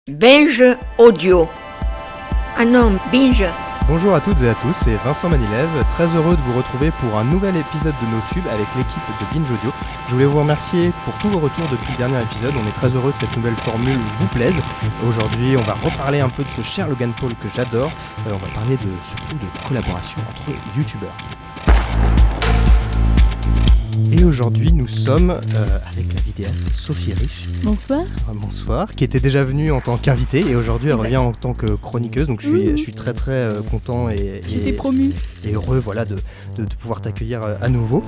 Binge Audio. Ah non, Binge. Bonjour à toutes et à tous, c'est Vincent Manilève, très heureux de vous retrouver pour un nouvel épisode de NoTube avec l'équipe de Binge Audio. Je voulais vous remercier pour tous vos retours depuis le dernier épisode, on est très heureux que cette nouvelle formule vous plaise. Aujourd'hui, on va reparler un peu de ce cher Logan Paul que j'adore, on va parler surtout de collaboration entre youtubeurs. Et aujourd'hui, nous sommes avec la vidéaste Sophie Rich. Bonsoir. Bonsoir, qui était déjà venue en tant qu'invitée et aujourd'hui elle revient en tant que chroniqueuse. Donc je suis très très content et promu. Et heureux voilà, de pouvoir t'accueillir à nouveau.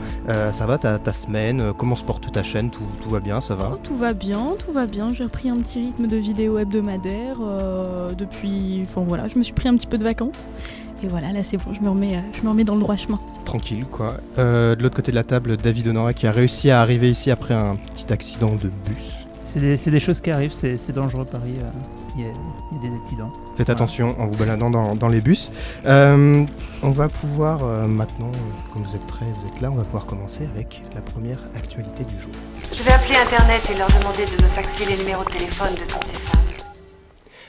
Ça va ta semaine? Comment se porte ta chaîne? Tout va bien, ça va? Tout va bien. J'ai repris un petit rythme de vidéos hebdomadaires depuis... Enfin voilà, je me suis pris un petit peu de vacances. Et voilà, là c'est bon, je me remets dans le droit chemin. Tranquille quoi. De l'autre côté de la table, David Honorat qui a réussi à arriver ici après un petit accident de bus. C'est des choses qui arrivent, c'est dangereux Paris, il y a des accidents. Faites attention en vous baladant dans les bus. On va pouvoir maintenant, comme vous êtes prêts, vous êtes là, on va pouvoir commencer avec la première actualité du jour. Je vais appeler Internet et leur demander de me faxer les numéros de téléphone de toutes ces femmes.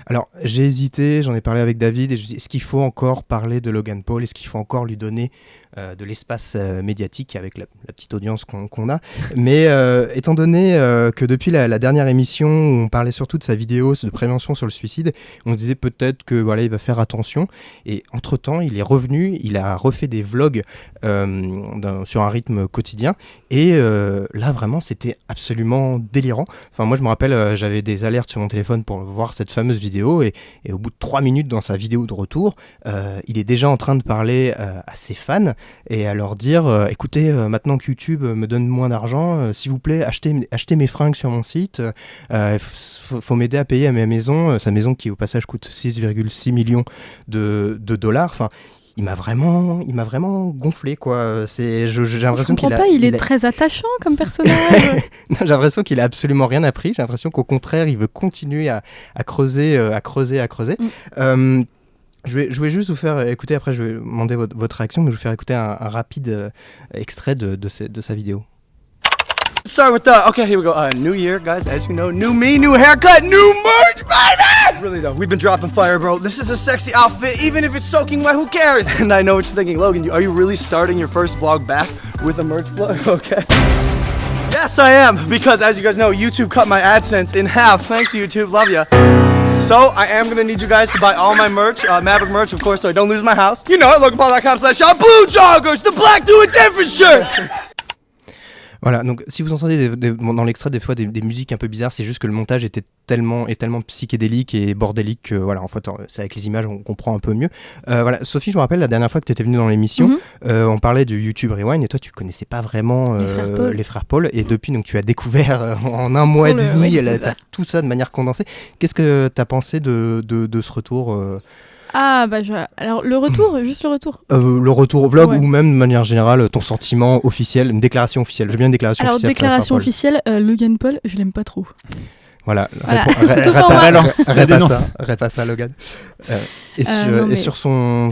Alors, j'ai hésité, j'en ai parlé avec David, et je dis, est-ce qu'il faut encore parler de Logan Paul? Est-ce qu'il faut encore lui donner de l'espace médiatique avec la petite audience qu'on a? Mais étant donné que depuis la dernière émission, où on parlait surtout de sa vidéo de prévention sur le suicide, on disait peut-être que voilà, il va faire attention. Et entre-temps, il est revenu, il a refait des vlogs sur un rythme quotidien. Et là, vraiment, c'était absolument délirant. Enfin, moi, je me rappelle, j'avais des alertes sur mon téléphone pour voir cette fameuse vidéo. Et au bout de 3 minutes dans sa vidéo de retour, il est déjà en train de parler à ses fans et à leur dire écoutez, maintenant que YouTube me donne moins d'argent, s'il vous plaît, achetez mes fringues sur mon site. Faut m'aider à payer à ma maison. Sa maison qui, au passage, coûte 6,6 millions de dollars. Enfin, il m'a vraiment gonflé quoi. J'ai l'impression il est très attachant comme personnage. Non, j'ai l'impression qu'il a absolument rien appris. J'ai l'impression qu'au contraire, il veut continuer à creuser. Je vais juste vous faire écouter. Après, je vais demander votre réaction, mais je vais vous faire écouter un rapide extrait de sa vidéo. Start with okay, here we go. New year, guys, as you know, new me, new haircut, new merch, baby! Really though, we've been dropping fire, bro. This is a sexy outfit, even if it's soaking wet, who cares? And I know what you're thinking, Logan, are you really starting your first vlog back with a merch vlog? Okay. Yes, I am, because as you guys know, YouTube cut my AdSense in half. Thanks, YouTube, love ya. So, I am gonna need you guys to buy all my merch, Maverick merch, of course, so I don't lose my house. You know it, LoganPaul.com/shop, blue joggers, the black do a different shirt! Voilà, donc si vous entendez dans l'extrait des fois des musiques un peu bizarres, c'est juste que le montage est tellement psychédélique et bordélique que voilà, en fait, c'est avec les images on comprend un peu mieux. Voilà, Sophie, je me rappelle la dernière fois que tu étais venue dans l'émission, on parlait du YouTube Rewind et toi tu connaissais pas vraiment les frères Paul et depuis donc tu as découvert en un mois et demi t'as tout ça de manière condensée. Qu'est-ce que tu as pensé de ce retour alors le retour, juste le retour. Le retour au vlog ou même de manière générale ton sentiment officiel, une déclaration officielle. Je veux bien une déclaration officielle. Alors déclaration officielle, Logan Paul, je l'aime pas trop. Voilà. Répète ça, Logan. Sur son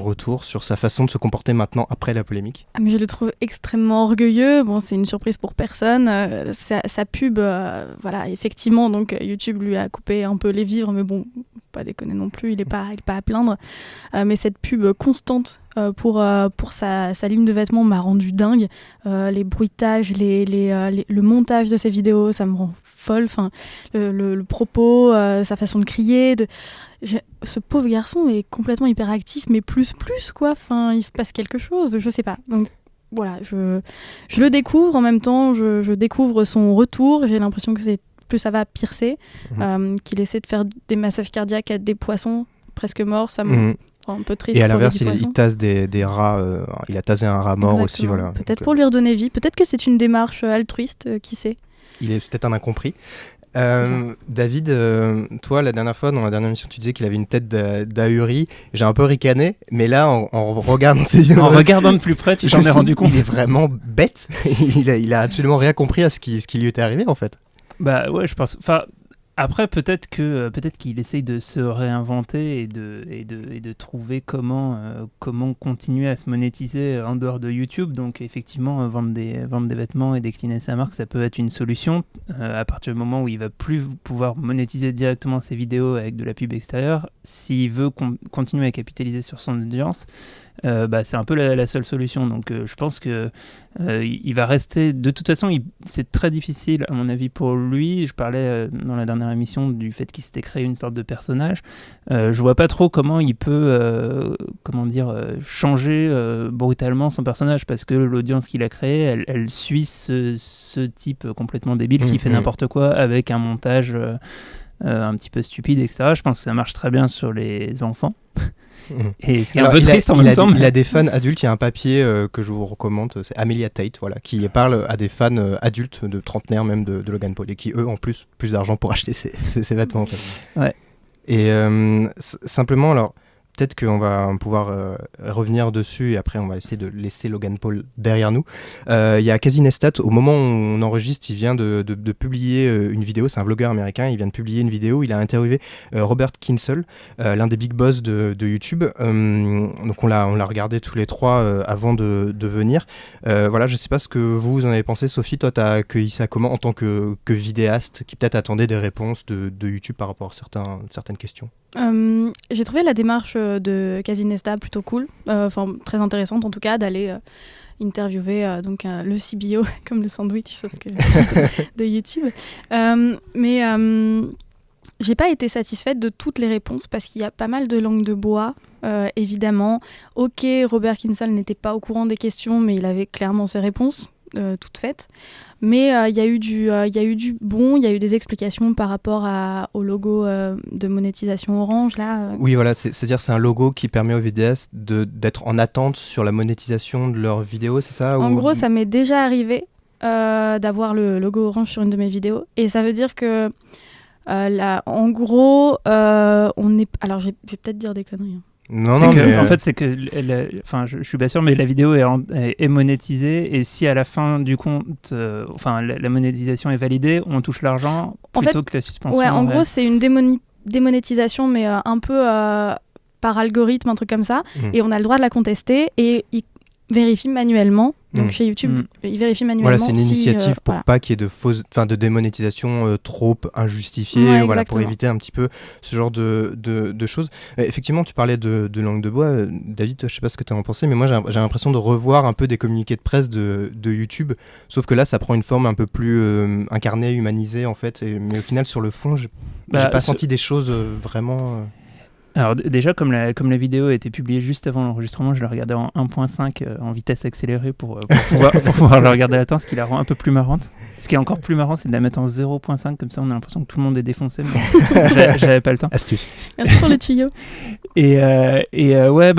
retour, sur sa façon de se comporter maintenant après la polémique. Mais je le trouve extrêmement orgueilleux. Bon, c'est une surprise pour personne. Sa pub, voilà, effectivement, donc YouTube lui a coupé un peu les vivres, mais bon, pas déconner non plus, il est pas à plaindre. Mais cette pub constante pour sa ligne de vêtements m'a rendu dingue. Les bruitages, le montage de ses vidéos, ça me rend folle. Enfin, le propos, sa façon de crier. Ce pauvre garçon est complètement hyperactif, mais plus quoi. Enfin, il se passe quelque chose, je sais pas. Donc voilà, je le découvre en même temps, je découvre son retour. J'ai l'impression que plus ça va, pire c'est. Qu'il essaie de faire des massages cardiaques à des poissons presque morts, ça me rend un peu triste. Et à l'inverse, il tasse des rats. Il a tasé un rat mort. Exactement. Aussi, voilà. Peut-être pour lui redonner vie. Peut-être que c'est une démarche altruiste, qui sait. Il est peut-être un incompris. David, toi, la dernière fois, dans la dernière émission, tu disais qu'il avait une tête d'ahuri. J'ai un peu ricané, mais là, en regardant ces vidéos, en regardant de plus près, tu t'en es rendu compte. Il est vraiment bête. Il a absolument rien compris à ce qui lui était arrivé, en fait. Bah ouais, je pense. Enfin, Après, peut-être qu'il essaye de se réinventer et de trouver comment continuer à se monétiser en dehors de YouTube. Donc, effectivement, vendre des vêtements et décliner sa marque, ça peut être une solution. À partir du moment où il va plus pouvoir monétiser directement ses vidéos avec de la pub extérieure, s'il veut continuer à capitaliser sur son audience, c'est un peu la seule solution. Donc, je pense que il va rester. De toute façon, c'est très difficile, à mon avis, pour lui. Je parlais dans la dernière émission du fait qu'il s'était créé une sorte de personnage. Je vois pas trop comment il peut changer brutalement son personnage, parce que l'audience qu'il a créée, elle suit ce type complètement débile qui fait n'importe quoi avec un montage un petit peu stupide, etc. Je pense que ça marche très bien sur les enfants. Et ce qui est un peu triste en même temps. Il a des fans adultes, il y a un papier que je vous recommande, c'est Amelia Tate, voilà, qui parle à des fans adultes, de trentenaires même, de Logan Paul, et qui eux ont plus d'argent pour acheter ces vêtements en fait. Ouais. Et simplement, alors peut-être qu'on va pouvoir revenir dessus et après on va essayer de laisser Logan Paul derrière nous. Il y a Casey Neistat, au moment où on enregistre, il vient de publier une vidéo, c'est un vlogueur américain, il vient de publier une vidéo où il a interviewé Robert Kinsell, l'un des big boss de YouTube. Donc on l'a regardé tous les trois avant de venir. Voilà, je sais pas ce que vous en avez pensé. Sophie, toi t'as accueilli ça comment en tant que vidéaste qui peut-être attendait des réponses de YouTube par rapport à certaines questions? J'ai trouvé la démarche de Casey Neistat plutôt cool, très intéressante en tout cas, d'aller interviewer le CBO comme le sandwich, sauf que de YouTube. Mais j'ai pas été satisfaite de toutes les réponses parce qu'il y a pas mal de langue de bois, évidemment. Ok, Robert Kinsell n'était pas au courant des questions, mais il avait clairement ses réponses. Toutes faites, mais il y a eu du bon, il y a eu des explications par rapport au logo de monétisation Orange là. Oui, voilà, c'est-à-dire c'est un logo qui permet aux vidéastes d'être en attente sur la monétisation de leurs vidéos, c'est ça? En gros, ça m'est déjà arrivé d'avoir le logo Orange sur une de mes vidéos, et ça veut dire que en gros, on est. Alors, je vais peut-être dire des conneries. En fait, c'est que, je suis pas sûr, mais la vidéo est monétisée, et si à la fin du compte, la monétisation est validée, on touche l'argent plutôt que la suspension. Ouais, en gros, c'est une démonétisation, mais un peu par algorithme, un truc comme ça, et on a le droit de la contester, et il vérifie manuellement. Donc chez YouTube, il vérifie manuellement. Voilà, c'est une initiative pour pas qu'il y ait de démonétisation trop injustifiée, pour éviter un petit peu ce genre de choses. Effectivement, tu parlais de langue de bois. David, je sais pas ce que tu en pensais, mais moi j'ai l'impression de revoir un peu des communiqués de presse de YouTube, sauf que là ça prend une forme un peu plus incarnée, humanisée en fait. Mais au final, sur le fond, j'ai pas senti des choses vraiment... Alors déjà, comme la vidéo a été publiée juste avant l'enregistrement, je l'ai regardée en 1.5 en vitesse accélérée pour pouvoir la regarder à temps, ce qui la rend un peu plus marrante. Ce qui est encore plus marrant, c'est de la mettre en 0.5, comme ça on a l'impression que tout le monde est défoncé, mais j'avais pas le temps. Astuce. Merci pour les tuyaux. Et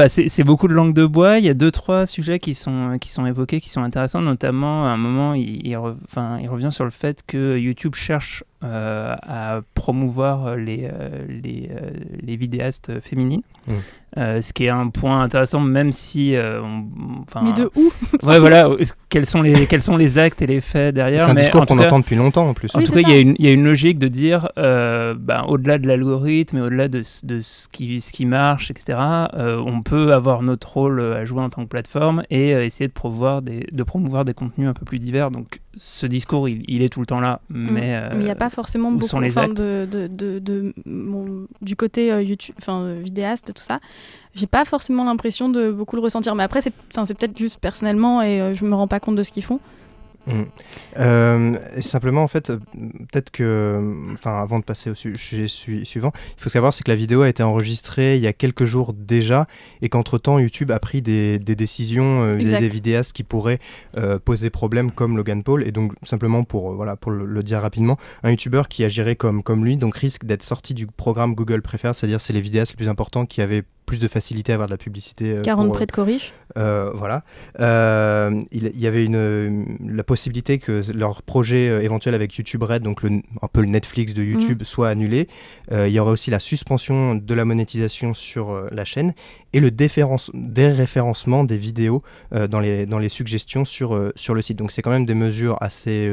c'est beaucoup de langue de bois. Il y a 2-3 sujets qui sont évoqués, qui sont intéressants, notamment à un moment, il revient sur le fait que YouTube cherche à promouvoir les vidéastes féminines. Ce qui est un point intéressant, même si mais de où? Ouais, voilà, quels sont les actes et les faits derrière. C'est un discours qu'on entend depuis longtemps en plus. En tout cas, il y a une logique de dire au-delà de l'algorithme et au-delà de ce qui marche, etc., on peut avoir notre rôle à jouer en tant que plateforme et essayer de promouvoir des contenus un peu plus divers. Donc ce discours, il est tout le temps là, mais il n'y a pas forcément beaucoup du côté YouTube, vidéaste, tout ça. J'ai pas forcément l'impression de beaucoup le ressentir, mais après c'est peut-être juste personnellement et je me rends pas compte de ce qu'ils font. Simplement en fait, peut-être que, avant de passer au sujet suivant, il faut savoir c'est que la vidéo a été enregistrée il y a quelques jours déjà et qu'entre-temps YouTube a pris des décisions vis-à-vis des vidéastes qui pourraient poser problème comme Logan Paul, et donc simplement pour le dire rapidement, un YouTuber qui agirait comme lui donc risque d'être sorti du programme Google Preferred, c'est-à-dire c'est les vidéastes les plus importants qui avaient plus de facilité à avoir de la publicité. 40 près de Coriche. Voilà. Il y avait la possibilité que leur projet éventuel avec YouTube Red, donc un peu le Netflix de YouTube, soit annulé. Il y aurait aussi la suspension de la monétisation sur la chaîne et le déréférencement des vidéos dans les suggestions sur le site. Donc c'est quand même des mesures assez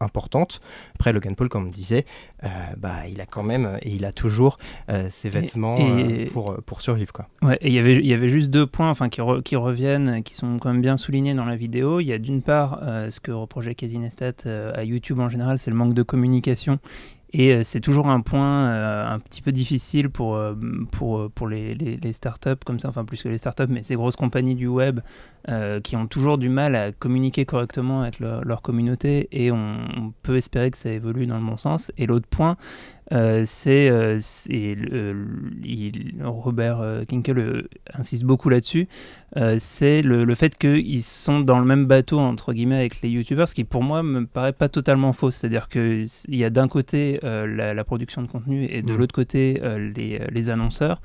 importante. Après, Logan Paul, comme on disait, il a quand même, et il a toujours ses vêtements pour survivre, quoi. Ouais, et il y avait juste 2 points qui reviennent, qui sont quand même bien soulignés dans la vidéo. Il y a d'une part ce que reprochait Casey Neistat à YouTube en général, c'est le manque de communication. Et c'est toujours un point un petit peu difficile pour les startups comme ça, enfin plus que les startups, mais ces grosses compagnies du web qui ont toujours du mal à communiquer correctement avec leur communauté, et on peut espérer que ça évolue dans le bon sens. Et l'autre point, Robert Kinkel insiste beaucoup là-dessus, c'est le fait qu'ils sont dans le même bateau entre guillemets avec les youtubeurs, ce qui pour moi me paraît pas totalement faux. C'est-à-dire qu'il y a d'un côté la production de contenu et de l'autre côté les annonceurs,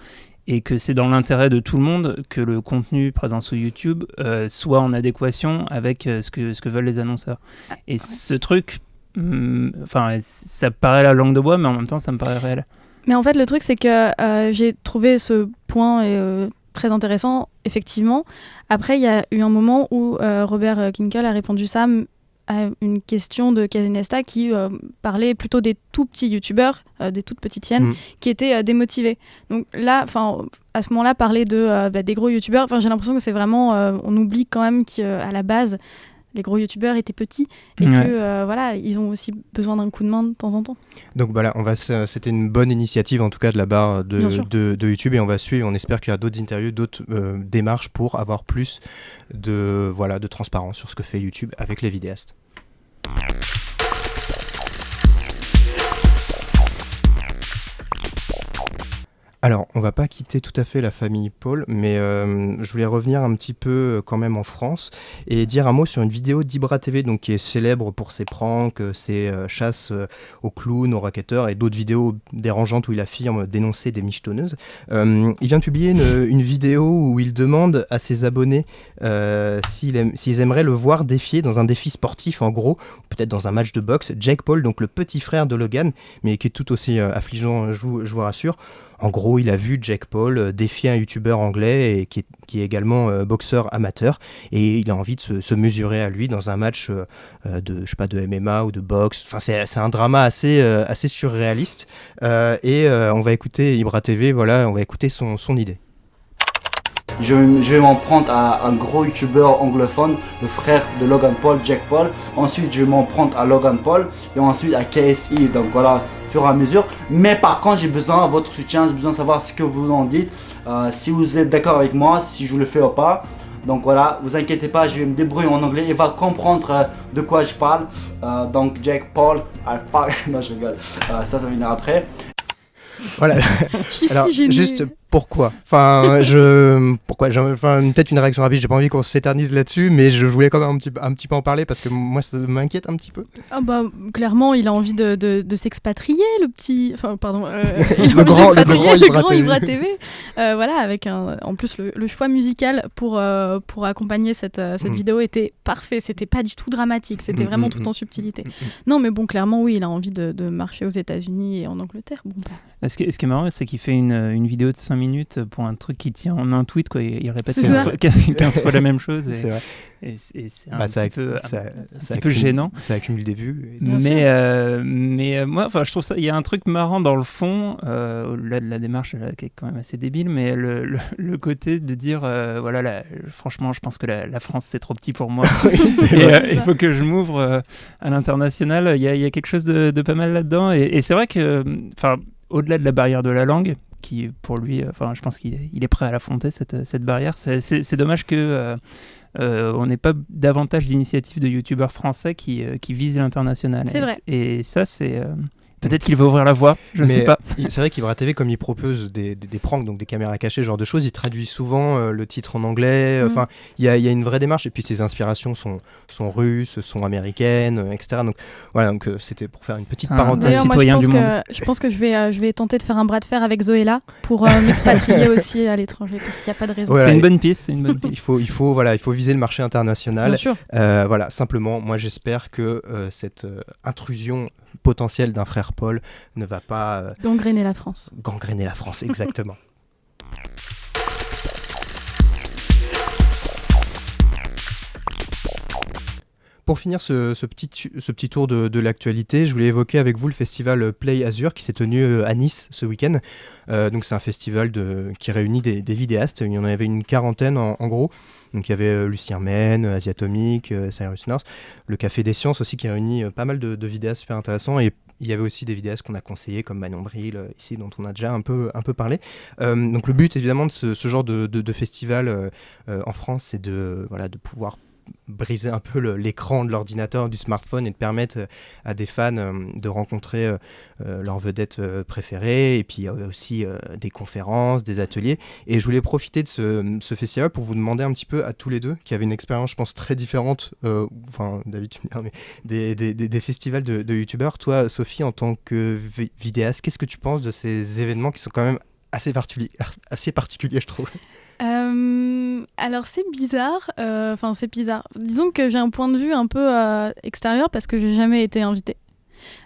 et que c'est dans l'intérêt de tout le monde que le contenu présent sur YouTube soit en adéquation avec ce que veulent les annonceurs. Et ce truc, ça paraît la langue de bois, mais en même temps ça me paraît réel. Mais en fait le truc c'est que j'ai trouvé ce point très intéressant, effectivement. Après il y a eu un moment où Robert Kinkel a répondu ça à une question de Casey Neistat qui parlait plutôt des tout petits youtubeurs, des toutes petites chaînes qui étaient démotivés. Donc là, à ce moment-là, parler des gros youtubeurs, j'ai l'impression que c'est vraiment, on oublie quand même qu'à la base, les gros youtubeurs étaient petits et que ils ont aussi besoin d'un coup de main de temps en temps. Donc voilà, c'était une bonne initiative en tout cas de la part de YouTube, et on va suivre. On espère qu'il y a d'autres interviews, d'autres démarches pour avoir plus de transparence sur ce que fait YouTube avec les vidéastes. Alors, on va pas quitter tout à fait la famille Paul, mais je voulais revenir un petit peu quand même en France et dire un mot sur une vidéo d'Ibra TV, donc qui est célèbre pour ses pranks, ses chasses aux clowns, aux racketteurs et d'autres vidéos dérangeantes où il affirme dénoncer des michetonneuses. Il vient de publier une vidéo où il demande à ses abonnés s'ils aimeraient le voir défier dans un défi sportif, en gros, peut-être dans un match de boxe, Jake Paul, donc le petit frère de Logan, mais qui est tout aussi affligeant, je vous rassure. En gros, il a vu Jake Paul défier un youtubeur anglais et qui est également boxeur amateur, et il a envie de se mesurer à lui dans un match de MMA ou de boxe. Enfin, c'est un drama assez surréaliste, et on va écouter Ibra TV, on va écouter son idée. Je vais m'en prendre à un gros youtubeur anglophone, le frère de Logan Paul, Jake Paul. Ensuite, je vais m'en prendre à Logan Paul et ensuite à KSI. Donc voilà, fur et à mesure. Mais par contre, j'ai besoin de votre soutien, j'ai besoin de savoir ce que vous en dites. Si vous êtes d'accord avec moi, si je le fais ou pas. Donc voilà, vous inquiétez pas, je vais me débrouiller en anglais. Il va comprendre de quoi je parle. Donc Jake Paul, non je rigole, ça va venir après. Voilà. Alors, juste pourquoi peut-être une réaction rapide, j'ai pas envie qu'on s'éternise là-dessus, mais je voulais quand même un petit peu en parler parce que moi ça m'inquiète un petit peu. Clairement, il a envie de s'expatrier, le petit... le grand Ibra TV. Avec en plus le choix musical pour accompagner cette vidéo était parfait, c'était pas du tout dramatique, c'était vraiment tout en subtilité. Non mais bon, clairement oui, il a envie de marcher aux États-Unis et en Angleterre. Ce qui est marrant, c'est qu'il fait une vidéo de 5 minutes pour un truc qui tient en un tweet, quoi. Il répète 15 fois la même chose. C'est vrai. Et c'est un petit peu gênant. Ça accumule des vues. Mais moi, je trouve ça, il y a un truc marrant dans le fond, au-delà de la démarche qui est quand même assez débile, mais le côté de dire, franchement, je pense que la France c'est trop petit pour moi. Il faut que je m'ouvre à l'international. Il y a quelque chose de pas mal là-dedans. Et c'est vrai que, au-delà de la barrière de la langue, qui pour lui, je pense qu'il est prêt à l'affronter, cette barrière. C'est dommage que on n'ait pas davantage d'initiatives de youtubeurs français qui visent l'international. C'est vrai. Et ça, c'est... Peut-être qu'il va ouvrir la voie, je ne sais pas. C'est vrai qu'Ibra TV, comme il propose des pranks, donc des caméras cachées, ce genre de choses, il traduit souvent le titre en anglais. Il y a une vraie démarche. Et puis ses inspirations sont russes, sont américaines, etc. Donc voilà, c'était pour faire une petite parenthèse. Citoyen du monde. Je pense que je vais tenter de faire un bras de fer avec Zoéla pour m'expatrier aussi à l'étranger, parce qu'il n'y a pas de raison. C'est une bonne piste. Il faut viser le marché international. Bien sûr. Simplement, moi j'espère que cette intrusion potentiel d'un frère Paul ne va pas gangréner la France. Gangréner la France, exactement. Pour finir ce petit tour de l'actualité, je voulais évoquer avec vous le festival Play Azure qui s'est tenu à Nice ce week-end. Donc c'est un festival qui réunit des vidéastes. Il y en avait une quarantaine en gros. Donc il y avait Lucien Men, Asiatomic, Cyrus North, le Café des Sciences aussi qui réunit pas mal de vidéastes super intéressants. Et il y avait aussi des vidéastes qu'on a conseillés comme Manon Bril ici dont on a déjà un peu parlé. Donc le but évidemment de ce genre de festival en France, c'est de pouvoir briser un peu l'écran de l'ordinateur, du smartphone et de permettre à des fans de rencontrer leurs vedettes préférées. Et puis il y a aussi des conférences, des ateliers. Et je voulais profiter de ce festival pour vous demander un petit peu à tous les deux, qui avaient une expérience, je pense, très différente, David, tu me diras, mais des festivals de youtubeurs. Toi, Sophie, en tant que vidéaste, qu'est-ce que tu penses de ces événements qui sont quand même assez particuliers, je trouve? Alors c'est bizarre, disons que j'ai un point de vue un peu extérieur parce que j'ai jamais été invitée.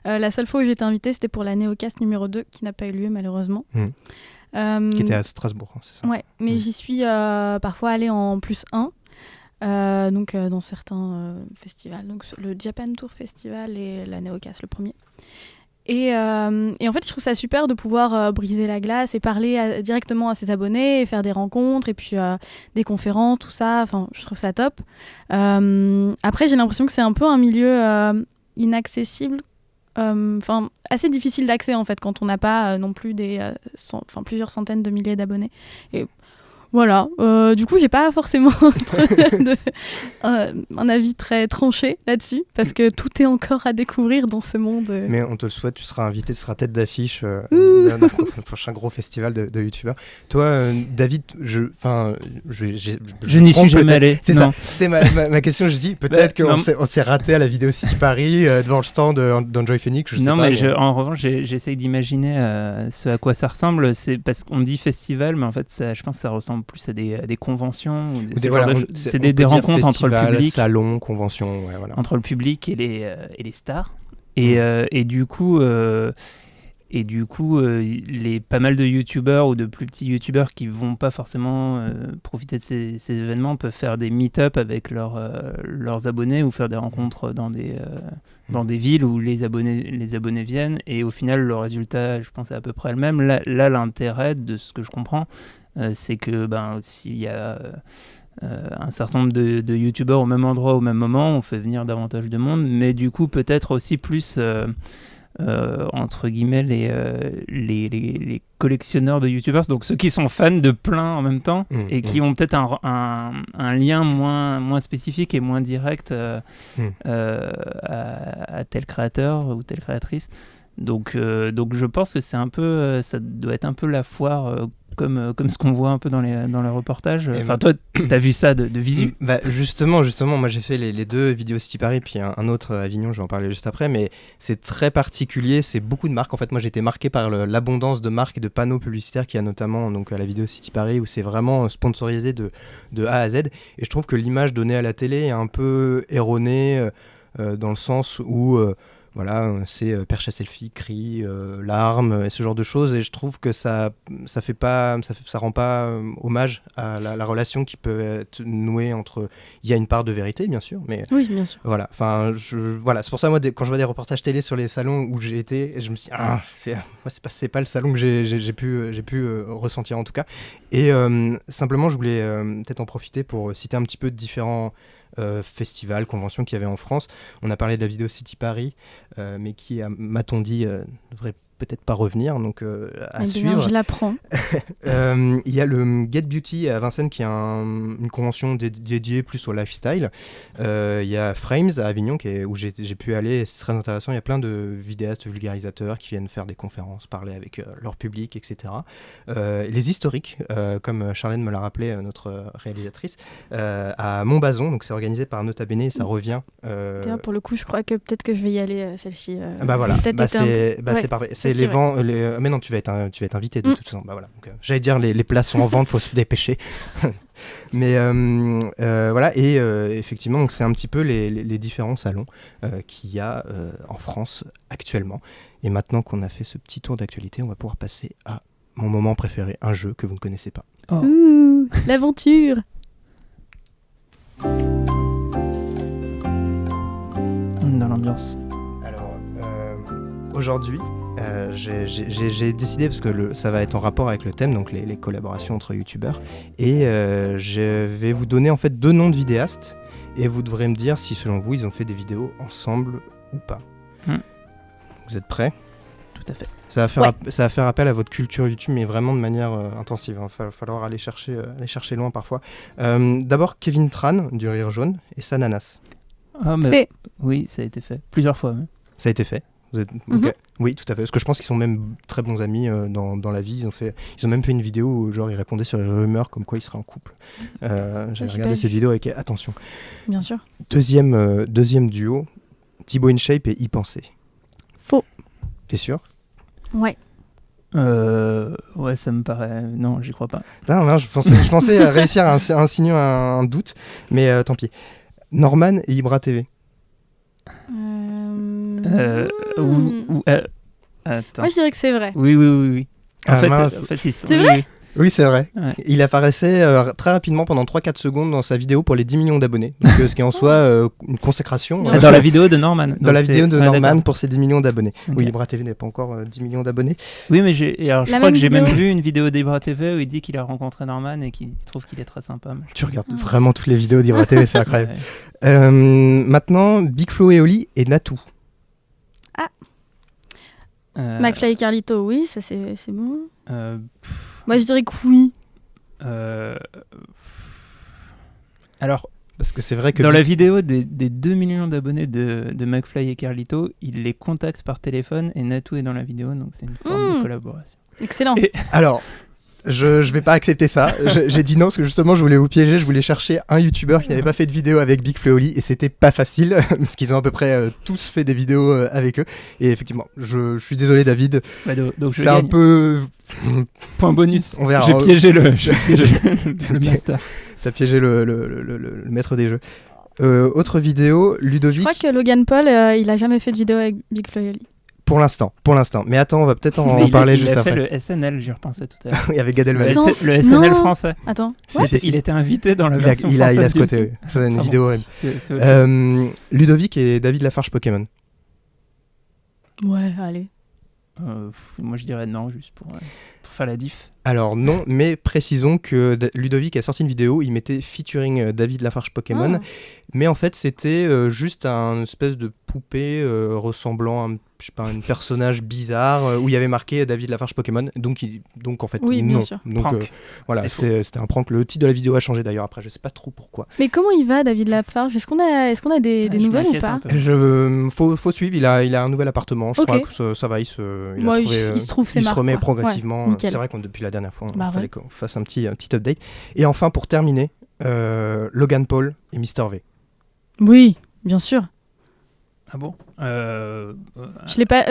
La seule fois où j'ai été invitée, c'était pour la Néocast numéro 2 qui n'a pas eu lieu malheureusement. Qui était à Strasbourg, hein, c'est ça? Ouais, mais j'y suis parfois allée en +1, donc dans certains festivals, donc le Japan Tour Festival et la Néocast le premier. Et en fait, je trouve ça super de pouvoir briser la glace et parler directement à ses abonnés et faire des rencontres et puis des conférences, tout ça. Enfin, je trouve ça top. Après, j'ai l'impression que c'est un peu un milieu inaccessible, assez difficile d'accès en fait quand on n'a pas non plus plusieurs centaines de milliers d'abonnés. Et voilà, du coup j'ai pas forcément un avis très tranché là-dessus parce que tout est encore à découvrir dans ce monde. Mais on te le souhaite, tu seras invité, tu seras tête d'affiche d'un prochain gros festival de youtubeurs. Toi, David, je n'y suis jamais allé. C'est ça, c'est ma question. Je dis peut-être qu'on s'est raté à la Vidéo City Paris devant le stand d'Enjoy Phoenix. Je sais pas, en revanche, j'essaye d'imaginer ce à quoi ça ressemble. C'est parce qu'on dit festival, mais en fait, je pense que ça ressemble plus à des conventions. C'est des rencontres entre le public. Salon, convention, entre le public et les stars. Et du coup, pas mal de youtubeurs ou de plus petits youtubeurs qui vont pas forcément profiter de ces événements peuvent faire des meet-up avec leurs abonnés ou faire des rencontres dans des villes où les abonnés viennent. Et au final, le résultat, je pense, est à peu près le même. Là, l'intérêt, de ce que je comprends, c'est que s'il y a un certain nombre de youtubeurs au même endroit, au même moment, on fait venir davantage de monde, mais du coup, peut-être aussi plus... entre guillemets les collectionneurs de youtubeurs, donc ceux qui sont fans de plein en même temps et qui ont peut-être un lien moins spécifique et moins direct à tel créateur ou telle créatrice. Donc je pense que c'est un peu, ça doit être un peu la foire comme ce qu'on voit un peu dans les reportages. Enfin, toi, t'as vu ça de visu? Justement, moi j'ai fait les deux Vidéo City Paris, puis un autre à Avignon, je vais en parler juste après, mais c'est très particulier, c'est beaucoup de marques. En fait, moi j'ai été marqué par l'abondance de marques et de panneaux publicitaires qu'il y a notamment donc, à la Vidéo City Paris, où c'est vraiment sponsorisé de A à Z. Et je trouve que l'image donnée à la télé est un peu erronée dans le sens où... c'est perche à selfie, cri, larmes, et ce genre de choses. Et je trouve que ça rend pas hommage à la relation qui peut être nouée entre... Il y a une part de vérité, bien sûr, mais... Oui, bien sûr. Voilà, c'est pour ça, moi, quand je vois des reportages télé sur les salons où j'ai été, je me suis dit, c'est pas le salon que j'ai pu ressentir, en tout cas. Et simplement, je voulais peut-être en profiter pour citer un petit peu de différents... festivals, conventions qu'il y avait en France. On a parlé de la Vidéo City Paris, mais qui, m'a-t-on dit, devrait peut-être pas revenir, donc à suivre. Je l'apprends. Il y a le Get Beauty à Vincennes qui est une convention dédiée plus au lifestyle. Il y a Frames à Avignon où j'ai pu aller, c'est très intéressant. Il y a plein de vidéastes vulgarisateurs qui viennent faire des conférences, parler avec leur public, etc. Les historiques, comme Charlène me l'a rappelé, notre réalisatrice, à Montbazon, donc c'est organisé par Nota Bene et ça revient. Pour le coup, je crois que peut-être que je vais y aller celle-ci. C'est parfait. C'est les vents. Mais non, tu vas être invité de toute façon. J'allais dire les places sont en vente, faut se dépêcher. Mais voilà, et effectivement, donc c'est un petit peu les différents salons qu'il y a en France actuellement. Et maintenant qu'on a fait ce petit tour d'actualité, on va pouvoir passer à mon moment préféré, un jeu que vous ne connaissez pas. Oh. Ouh, l'aventure. Norman dans l'ambiance? Alors, aujourd'hui, j'ai décidé, parce que ça va être en rapport avec le thème, donc les collaborations entre youtubeurs, et je vais vous donner en fait 2 noms de vidéastes, et vous devrez me dire si selon vous ils ont fait des vidéos ensemble ou pas. Vous êtes prêts? Tout à fait. Ça va faire appel à votre culture YouTube, mais vraiment de manière intensive. Il va falloir aller chercher loin parfois. D'abord, Kevin Tran, du Rire Jaune, et Sananas. Ah, mais Fait. oui, ça a été fait. Plusieurs fois. Même. Ça a été fait. Vous êtes... Ok. Oui, tout à fait. Parce que je pense qu'ils sont même très bons amis dans la vie. Ils ont même fait une vidéo où genre, ils répondaient sur les rumeurs comme quoi ils seraient en couple. J'avais regardé cette vidéo avec attention. Bien sûr. Deuxième duo, Thibaut InShape et Y Penser. Faux. T'es sûr? Ouais. Ouais, ça me paraît... Non, j'y crois pas. Non, je pensais réussir à insinuer un doute, mais tant pis. Norman et Ibra TV. Attends. Moi, je dirais que c'est vrai. Oui. En fait, C'est vrai? Oui, c'est vrai. Ouais. Il apparaissait très rapidement pendant 3-4 secondes dans sa vidéo pour les 10 millions d'abonnés. Donc, ce qui est en soi une consécration. Dans la vidéo de Norman. Dans la vidéo de Norman d'accord. pour ses 10 millions d'abonnés. Okay. Oui, Ibra TV n'a pas encore 10 millions d'abonnés. Oui, mais je crois que j'ai vidéo. même vu une vidéo d'Ibra TV où il dit qu'il a rencontré Norman et qu'il trouve qu'il est très sympa. Tu regardes vraiment toutes les vidéos d'Ibra TV, c'est incroyable. Ouais. Maintenant, Big Flo et Oli et Natou. McFly et Carlito, oui, ça c'est bon. Moi, je dirais que oui. Alors, parce que c'est vrai que dans la vidéo des 2 millions d'abonnés de McFly et Carlito, il les contacte par téléphone et Natou est dans la vidéo, donc c'est une forme de collaboration. Excellent. Alors, je vais pas accepter ça. J'ai dit non parce que justement je voulais vous piéger, je voulais chercher un youtubeur qui n'avait pas fait de vidéo avec Big Flo et Oli et c'était pas facile parce qu'ils ont à peu près tous fait des vidéos avec eux. Et effectivement, je suis désolé David. Donc c'est un peu... Point bonus. On verra. J'ai piégé le master. T'as piégé le maître des jeux. Autre vidéo, Ludovic. Je crois que Logan Paul, il a jamais fait de vidéo avec Big Flo et Oli. Pour l'instant. Mais attends, on va peut-être en parler juste après. Il a fait le SNL, j'y repensais tout à l'heure. Oui, avec Gad Elmaleh. Le SNL français. Attends. Si. Il était invité dans la version française. Il a ce côté, oui. C'est une vidéo horrible. Ludovic et David Lafarge Pokémon. Ouais, allez. Moi, je dirais non, juste pour faire la diff. Alors non, mais précisons que Ludovic a sorti une vidéo, il mettait featuring David Lafarge Pokémon, mais en fait c'était juste un espèce de poupée ressemblant à un personnage bizarre où il y avait marqué David Lafarge Pokémon, donc en fait oui, non. bien sûr. Donc voilà, c'était un prank. Le titre de la vidéo a changé d'ailleurs après, je sais pas trop pourquoi. Mais comment il va David Lafarge? Est-ce qu'on a des nouvelles ou pas? Faut suivre, il a un nouvel appartement, je crois que ça va, il se remet progressivement. Ouais, c'est vrai que depuis la dernière fois, il fallait ouais. qu'on fasse un petit update. Et enfin, pour terminer, Logan Paul et Mr V. Oui, bien sûr. Ah bon Je l'ai pas.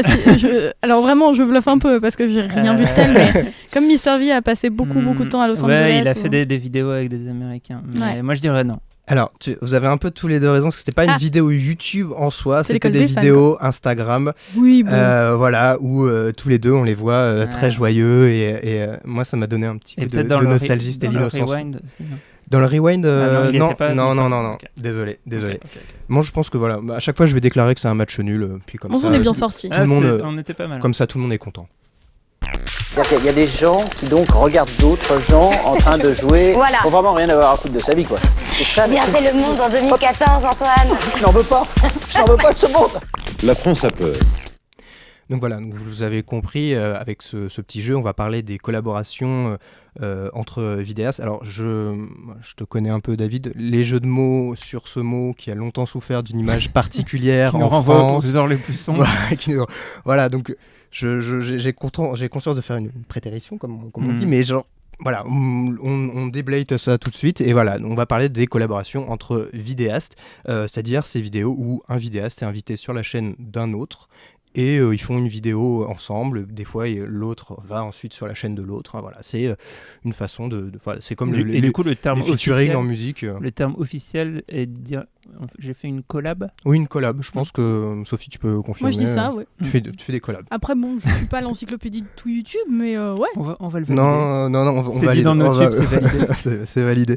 Alors vraiment, je bluffe un peu parce que j'ai rien vu de tel, mais comme Mr V a passé beaucoup de temps à Los Angeles. Ouais, il a fait des vidéos avec des Américains. Mais moi, je dirais non. Alors, vous avez un peu tous les deux raison, parce que c'était pas une vidéo YouTube en soi, c'était des vidéos Instagram. Oui, bon. Voilà, où tous les deux, on les voit très joyeux, et moi, ça m'a donné un petit coup de nostalgie, c'était l'innocence. Dans le Rewind, non. Okay. Désolé. Okay. Moi, je pense que voilà, à chaque fois, je vais déclarer que c'est un match nul, puis comme ça. On est bien sorti. Tout le monde, on était pas mal. Comme ça, tout le monde est content. Il y a des gens qui donc regardent d'autres gens en train de jouer. Voilà. Faut vraiment rien avoir à foutre de sa vie, quoi. C'est ça. Bien fait le monde en 2014, Antoine. Je n'en veux pas. Je n'en veux pas de ce monde. La France a peur. Donc voilà, vous avez compris, avec ce petit jeu, on va parler des collaborations entre vidéastes. Alors, je te connais un peu, David. Les jeux de mots sur ce mot qui a longtemps souffert d'une image particulière qui nous en renvoie France. aux heures les plus sombres. Voilà, donc j'ai conscience de faire une prétérition, comme on dit, mais genre, voilà, on déblate ça tout de suite, et voilà, on va parler des collaborations entre vidéastes, c'est-à-dire ces vidéos où un vidéaste est invité sur la chaîne d'un autre, et ils font une vidéo ensemble. Des fois, l'autre va ensuite sur la chaîne de l'autre. Voilà, c'est une façon voilà, c'est comme du coup, le terme les featuring officiel, en musique. Le terme officiel est de dire j'ai fait une collab. Oui, une collab. Je pense que Sophie, tu peux confirmer. Moi, je dis ça, ouais. Tu fais des collabs. Après, bon, je suis pas l'encyclopédie de tout YouTube, mais ouais. On va le valider. Non, on c'est va dit dans nos tubes, c'est validé. c'est validé.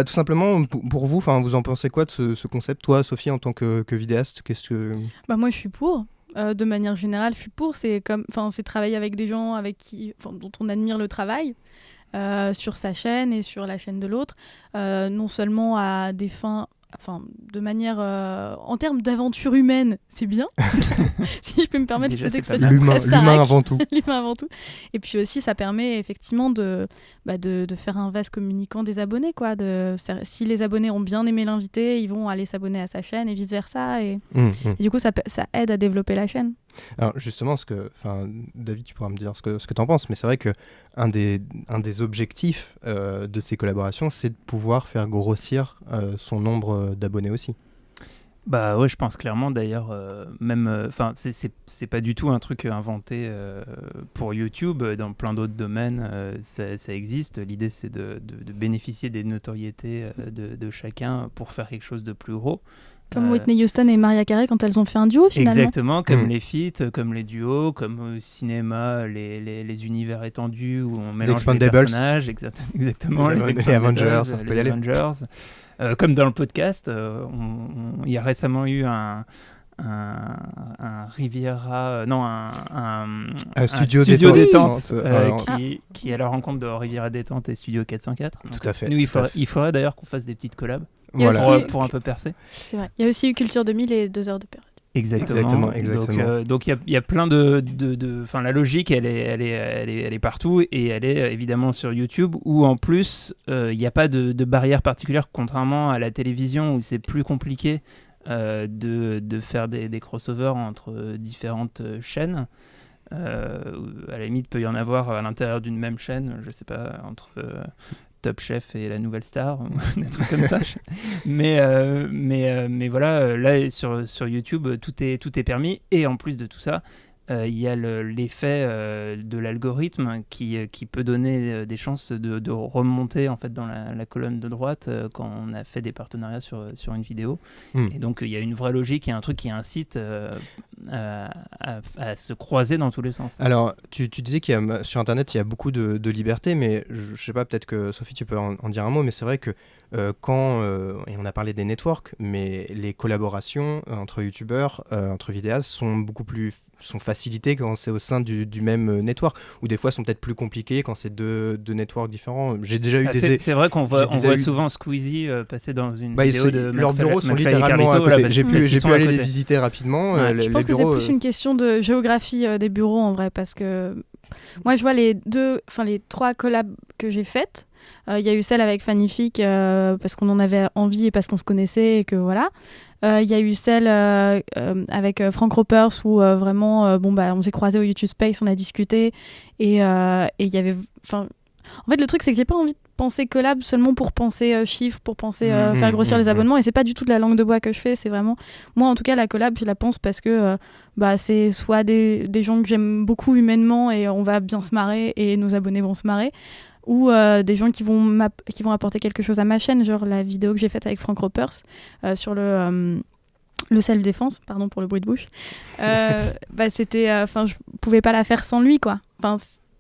Tout simplement, pour vous, vous en pensez quoi de ce concept, toi, Sophie, en tant que vidéaste, qu'est-ce que... Moi, je suis pour. De manière générale, je suis pour. C'est travailler avec des gens dont on admire le travail sur sa chaîne et sur la chaîne de l'autre, non seulement à des fins... de manière en termes d'aventure humaine, c'est bien, si je peux me permettre Déjà, cette c'est pas expression. mal. L'humain avant tout. L'humain avant tout. Et puis aussi, ça permet effectivement de faire un vase communicant des abonnés, quoi. Si les abonnés ont bien aimé l'invité, ils vont aller s'abonner à sa chaîne et vice versa. Et du coup, ça aide à développer la chaîne. Alors justement, David, tu pourras me dire ce que tu en penses, mais c'est vrai qu'un des objectifs de ces collaborations, c'est de pouvoir faire grossir son nombre d'abonnés aussi. Bah ouais, je pense clairement. D'ailleurs, c'est pas du tout un truc inventé pour YouTube. Dans plein d'autres domaines, ça existe. L'idée, c'est de bénéficier des notoriétés de chacun pour faire quelque chose de plus gros. Comme Whitney Houston et Mariah Carey quand elles ont fait un duo, finalement. Exactement, comme les feats, comme les duos, comme au cinéma, les univers étendus où on mélange les personnages. Exactement, les Avengers, on peut y aller. Comme dans le podcast, il y a récemment eu un Riviera, un studio détente oui. qui est à la rencontre de Riviera Détente et Studio 404. Donc, tout à fait. Nous, il faudrait d'ailleurs qu'on fasse des petites collabs pour un peu percer. C'est vrai. Il y a aussi eu Culture 2000 et 2 heures de période. Exactement. Donc il y a plein enfin, la logique, elle est partout et elle est évidemment sur YouTube où en plus il n'y a pas de barrière particulière, contrairement à la télévision où c'est plus compliqué de faire des crossovers entre différentes chaînes. À la limite, peut y en avoir à l'intérieur d'une même chaîne, je sais pas, entre Top Chef et La Nouvelle Star, ou des trucs comme ça. Mais voilà, là sur YouTube, tout est permis. Et en plus de tout ça, il y a l'effet de l'algorithme qui peut donner des chances de remonter en fait dans la colonne de droite quand on a fait des partenariats sur une vidéo. Et donc il y a une vraie logique, il y a un truc qui incite à se croiser dans tous les sens. Alors tu disais sur Internet il y a beaucoup de liberté, mais je sais pas, peut-être que Sophie tu peux en dire un mot, mais c'est vrai que et on a parlé des networks, mais les collaborations entre youtubeurs, entre vidéastes sont facilitées quand c'est au sein du même network, ou des fois sont peut-être plus compliquées quand c'est deux networks différents. J'ai déjà eu c'est vrai qu'on voit souvent Squeezie passer dans une vidéo de leurs bureaux sont littéralement à côté. J'ai pu aller les visiter rapidement. Je pense que c'est plus une question de géographie des bureaux en vrai, parce que moi je vois les 3 collabs que j'ai faites. Il y a eu celle avec Fanific parce qu'on en avait envie et parce qu'on se connaissait et que voilà. Il y a eu celle avec Frank Ropers où vraiment on s'est croisés au YouTube Space, on a discuté et il y avait en fait le truc c'est que j'ai pas envie de penser collab seulement pour penser chiffres, pour penser faire grossir les abonnements, et c'est pas du tout de la langue de bois que je fais, c'est vraiment moi en tout cas la collab je la pense parce que c'est soit des gens que j'aime beaucoup humainement et on va bien se marrer et nos abonnés vont se marrer, ou des gens qui vont apporter quelque chose à ma chaîne, genre la vidéo que j'ai faite avec Frank Ropers sur le self-défense, pardon pour le bruit de bouche. C'était, je pouvais pas la faire sans lui, quoi.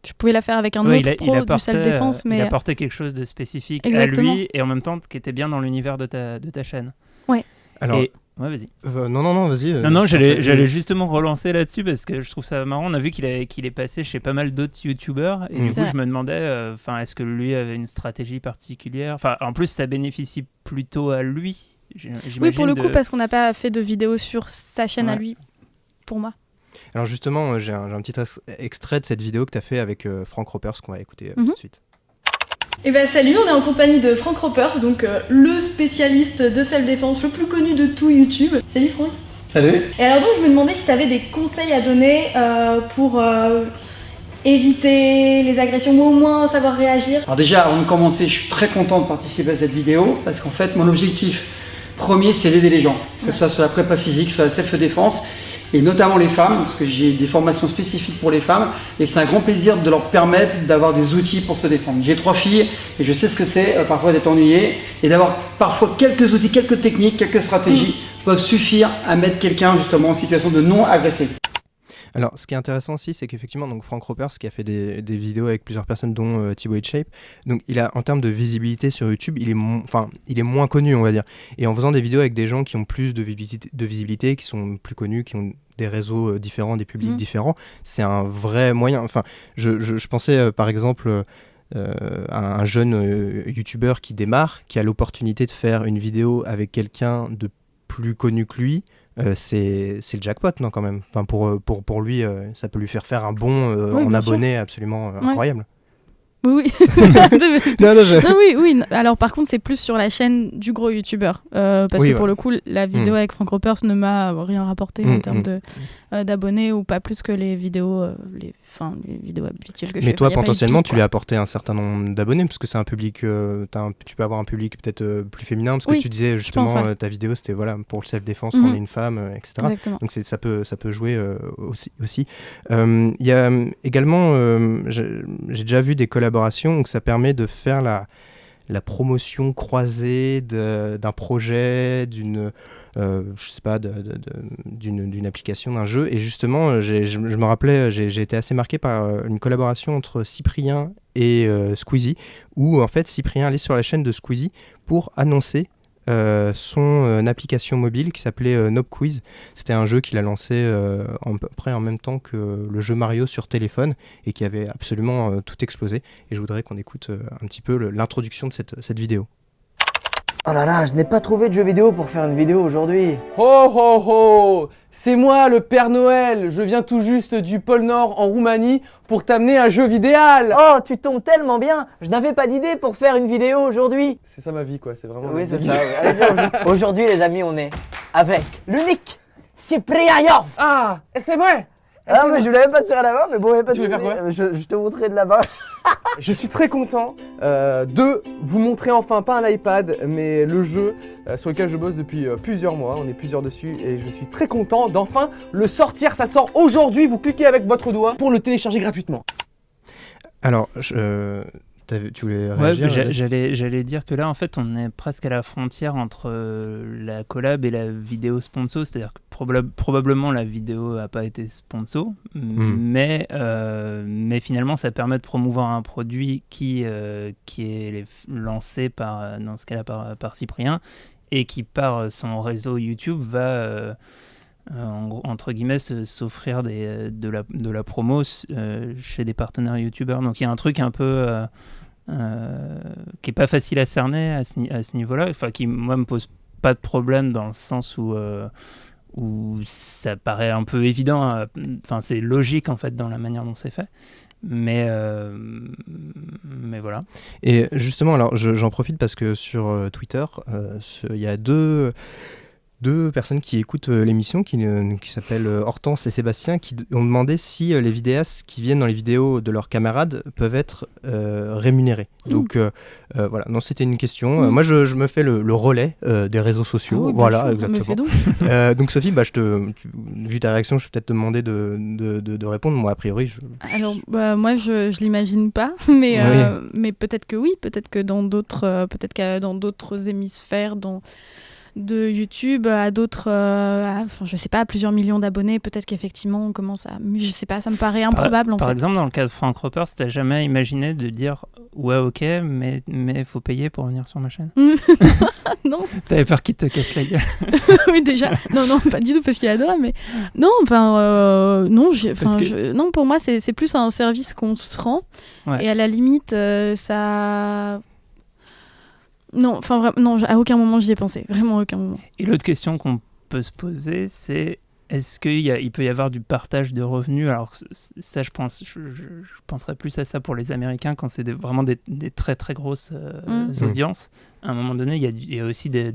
Je pouvais la faire avec un autre pro du self-défense, mais... Il apportait quelque chose de spécifique Exactement. à lui, et en même temps qui était bien dans l'univers de ta chaîne. Ouais. Alors... Ouais, vas-y. Non, vas-y. Non, j'allais justement relancer là-dessus parce que je trouve ça marrant. On a vu qu'il est passé chez pas mal d'autres youtubeurs et du coup, je me demandais, est-ce que lui avait une stratégie particulière ? En plus, ça bénéficie plutôt à lui. Oui, pour le coup, parce qu'on n'a pas fait de vidéo sur sa chaîne à lui, pour moi. Alors justement, j'ai un petit extrait de cette vidéo que tu as fait avec Frank Ropers qu'on va écouter tout de suite. Eh ben salut, on est en compagnie de Frank Ropers, donc le spécialiste de self-défense le plus connu de tout YouTube. Salut Franck. Salut. Et alors donc je me demandais si tu avais des conseils à donner pour éviter les agressions ou au moins savoir réagir. Alors déjà, avant de commencer, je suis très content de participer à cette vidéo parce qu'en fait mon objectif premier c'est d'aider les gens, que ce soit sur la prépa physique, sur la self-défense. et notamment les femmes, parce que j'ai des formations spécifiques pour les femmes, et c'est un grand plaisir de leur permettre d'avoir des outils pour se défendre. J'ai 3 filles, et je sais ce que c'est parfois d'être ennuyé, et d'avoir parfois quelques outils, quelques techniques, quelques stratégies peuvent suffire à mettre quelqu'un justement en situation de non agressé. Alors, ce qui est intéressant aussi, c'est qu'effectivement, donc Frank Ropers, qui a fait des vidéos avec plusieurs personnes, dont Thibaut InShape, donc il a, en termes de visibilité sur YouTube, il est moins connu, on va dire. Et en faisant des vidéos avec des gens qui ont plus de visibilité, qui sont plus connus, qui ont des réseaux différents, des publics différents, c'est un vrai moyen. Enfin, je pensais par exemple à un jeune YouTuber qui démarre, qui a l'opportunité de faire une vidéo avec quelqu'un de plus connu que lui. C'est le jackpot, non, quand même. Enfin, pour lui, ça peut lui faire un bond en abonnés absolument incroyable. Oui. Oui. Alors par contre, c'est plus sur la chaîne du gros youtubeur. Parce que pour le coup, la vidéo avec Frank Ropers ne m'a rien rapporté en termes d'abonnés, ou pas plus que les vidéos, les vidéos habituelles que je fais. Mais toi, potentiellement, tu lui as apporté un certain nombre d'abonnés, parce que c'est un public, tu peux avoir un public peut-être plus féminin, parce que tu disais justement, ta vidéo, c'était pour le self-défense, quand on est une femme, etc. Exactement. Donc ça peut jouer aussi. Il y a également, j'ai déjà vu des collaborations où ça permet de faire la promotion croisée d'un projet, d'une application, d'un jeu. Et justement, je me rappelais, j'ai été assez marqué par une collaboration entre Cyprien et Squeezie, où en fait Cyprien allait sur la chaîne de Squeezie pour annoncer son application mobile qui s'appelait Nob Quiz. C'était un jeu qu'il a lancé à peu près en même temps que le jeu Mario sur téléphone, et qui avait absolument tout explosé. Et je voudrais qu'on écoute un petit peu l'introduction de cette vidéo. Oh là là, je n'ai pas trouvé de jeu vidéo pour faire une vidéo aujourd'hui. Ho ho ho! C'est moi le Père Noël, je viens tout juste du pôle Nord en Roumanie pour t'amener un jeu vidéal. Oh, tu tombes tellement bien, je n'avais pas d'idée pour faire une vidéo aujourd'hui. C'est ça ma vie quoi, c'est vraiment... Oui, c'est ça. Allez, bien, aujourd'hui les amis, on est avec l'unique Cyprien Yorf. Ah, c'est vrai. Ah, mais je voulais pas te tirer la main, mais bon, il n'y a pas de souci. Tu veux faire quoi? Je te montrerai de là-bas. Je suis très content de vous montrer enfin, pas un iPad, mais le jeu sur lequel je bosse depuis plusieurs mois. On est plusieurs dessus et je suis très content d'enfin le sortir. Ça sort aujourd'hui, vous cliquez avec votre doigt pour le télécharger gratuitement. Alors, tu voulais réagir? J'allais dire que là, en fait, on est presque à la frontière entre la collab et la vidéo sponsor. C'est-à-dire que probablement la vidéo n'a pas été sponsor, mais finalement, ça permet de promouvoir un produit qui est lancé dans ce cas-là par Cyprien, et qui, par son réseau YouTube, va... entre guillemets s'offrir de la promo chez des partenaires youtubeurs. Donc il y a un truc un peu qui est pas facile à cerner à ce niveau-là, enfin qui moi me pose pas de problème dans le sens où ça paraît un peu évident, enfin c'est logique en fait dans la manière dont c'est fait. Mais voilà. Et justement, alors j'en profite parce que sur Twitter, il y a deux personnes qui écoutent l'émission, qui s'appellent Hortense et Sébastien, qui ont demandé si les vidéastes qui viennent dans les vidéos de leurs camarades peuvent être rémunérés. Donc voilà, non, c'était une question. Moi, je me fais le relais des réseaux sociaux. Voilà, exactement. Donc Sophie, vu ta réaction, je vais peut-être te demander de répondre. Moi, a priori, Alors, moi, je l'imagine pas, mais peut-être que oui, peut-être que dans d'autres hémisphères, de YouTube à d'autres, je sais pas, à plusieurs millions d'abonnés, peut-être qu'effectivement on commence à... Je sais pas, ça me paraît improbable en fait. Par exemple, dans le cas de Frank Ropers, t'as jamais imaginé de dire ouais ok, mais faut payer pour venir sur ma chaîne? Non. T'avais peur qu'il te casse la gueule? Oui déjà, non, pas du tout parce qu'il adore, mais non, non, pour moi c'est plus un service qu'on se rend, et à la limite ça... Non, enfin vraiment, non, à aucun moment j'y ai pensé, vraiment à aucun moment. Et l'autre question qu'on peut se poser, c'est est-ce qu'il peut y avoir du partage de revenus? Alors ça, je penserais plus à ça pour les Américains quand c'est vraiment des très très grosses audiences. À un moment donné, il y a aussi des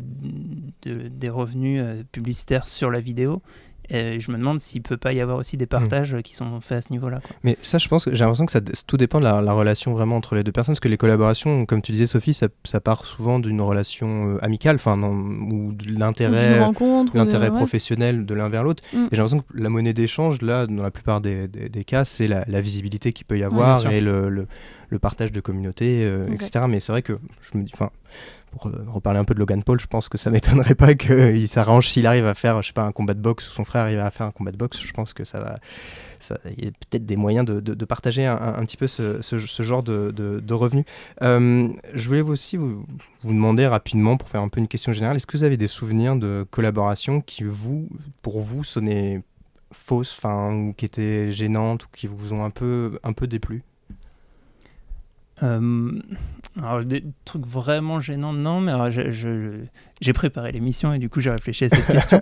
revenus publicitaires sur la vidéo. Et je me demande s'il peut pas y avoir aussi des partages qui sont faits à ce niveau-là, quoi. Mais ça, je pense que j'ai l'impression que tout dépend de la relation vraiment entre les deux personnes, parce que les collaborations, comme tu disais Sophie, ça part souvent d'une relation amicale, ou de l'intérêt professionnel de l'un vers l'autre. Et j'ai l'impression que la monnaie d'échange, là, dans la plupart des cas, c'est la visibilité qu'il peut y avoir et le partage de communauté, etc. Mais c'est vrai que je me dis, pour reparler un peu de Logan Paul, je pense que ça m'étonnerait pas qu'il s'arrange s'il arrive à faire, je sais pas, un combat de boxe, ou son frère arrive à faire un combat de boxe. Je pense que il y a peut-être des moyens de partager un petit peu ce genre de revenus. Je voulais aussi vous demander rapidement, pour faire un peu une question générale, est-ce que vous avez des souvenirs de collaborations qui, pour vous, sonnaient fausses, ou qui étaient gênantes, ou qui vous ont un peu déplu? Alors des trucs vraiment gênants, non, mais alors j'ai préparé l'émission et du coup j'ai réfléchi à cette question.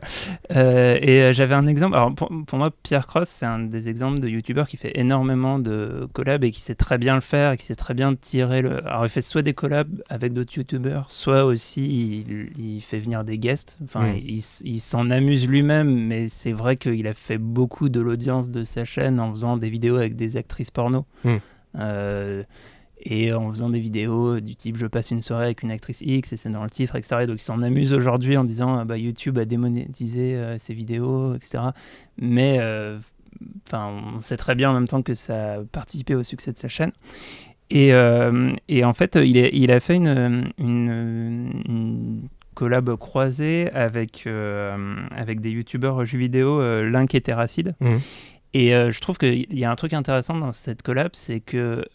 J'avais un exemple. Alors pour moi, Pierre Cross, c'est un des exemples de youtubeurs qui fait énormément de collabs et qui sait très bien le faire et qui sait très bien tirer le. Alors il fait soit des collabs avec d'autres youtubeurs, soit aussi il fait venir des guests. Enfin, il s'en amuse lui-même, mais c'est vrai qu'il a fait beaucoup de l'audience de sa chaîne en faisant des vidéos avec des actrices porno. Et en faisant des vidéos du type je passe une soirée avec une actrice X et c'est dans le titre, etc. Donc ils s'en amusent aujourd'hui en disant YouTube a démonétisé ces vidéos, etc. Mais on sait très bien en même temps que ça a participé au succès de sa chaîne. Et en fait, il a fait une collab croisée avec des youtubeurs jeux vidéo, Link et Terracid. Et je trouve qu'il y a un truc intéressant dans cette collab, c'est que